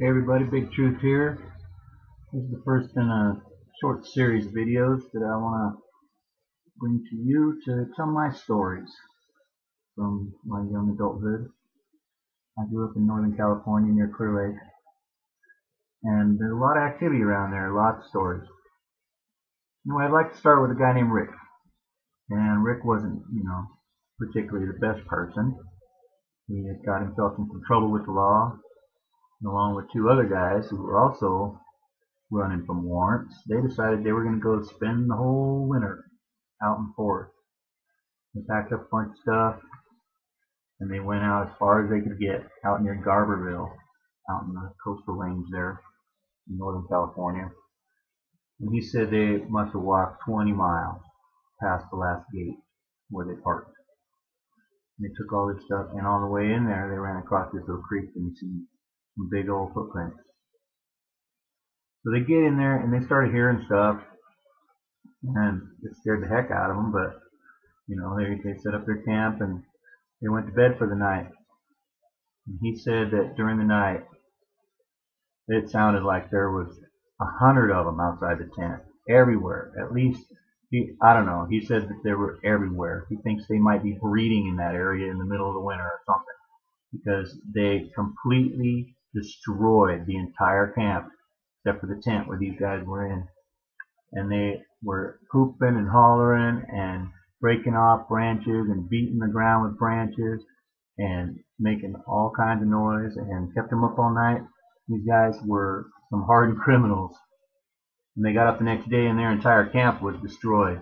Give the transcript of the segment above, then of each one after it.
Hey everybody, Big Truth here. This is the first in a short series of videos that I want to bring to you to tell my stories from my young adulthood. I grew up in Northern California near Clear Lake, and there's a lot of activity around there, lots of stories. Anyway, I'd like to start with a guy named Rick. And Rick wasn't, particularly the best person. He had got himself in some trouble with the law, along with two other guys who were also running from warrants. They decided they were going to go spend the whole winter out in the forest. They packed up a bunch of stuff and they went out as far as they could get, out near Garberville, out in the coastal range there in Northern California. And he said they must have walked 20 miles past the last gate where they parked. And they took all their stuff, and on the way in there they ran across this little creek and seen some big old footprints. So they get in there and they started hearing stuff, and it scared the heck out of them. But they set up their camp and they went to bed for the night. And he said that during the night it sounded like there was 100 of them outside the tent, everywhere. At least I don't know. He said that they were everywhere. He thinks they might be breeding in that area in the middle of the winter or something, because they completely destroyed the entire camp except for the tent where these guys were in. And they were hooping and hollering and breaking off branches and beating the ground with branches and making all kinds of noise and kept them up all night. These guys were some hardened criminals. And they got up the next day and their entire camp was destroyed.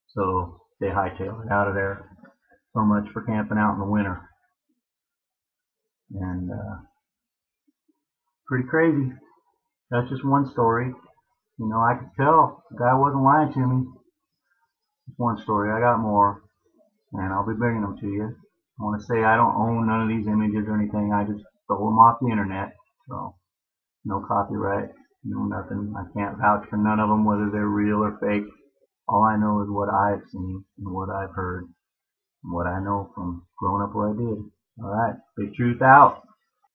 So they hightailed it out of there. So much for camping out in the winter. And pretty crazy. That's just one story. I could tell the guy wasn't lying to me. Just one story. I got more, and I'll be bringing them to you. I want to say I don't own none of these images or anything. I just stole them off the internet. So no copyright, no nothing. I can't vouch for none of them, whether they're real or fake. All I know is what I've seen and what I've heard and what I know from growing up where I did. All right, Big Truth out.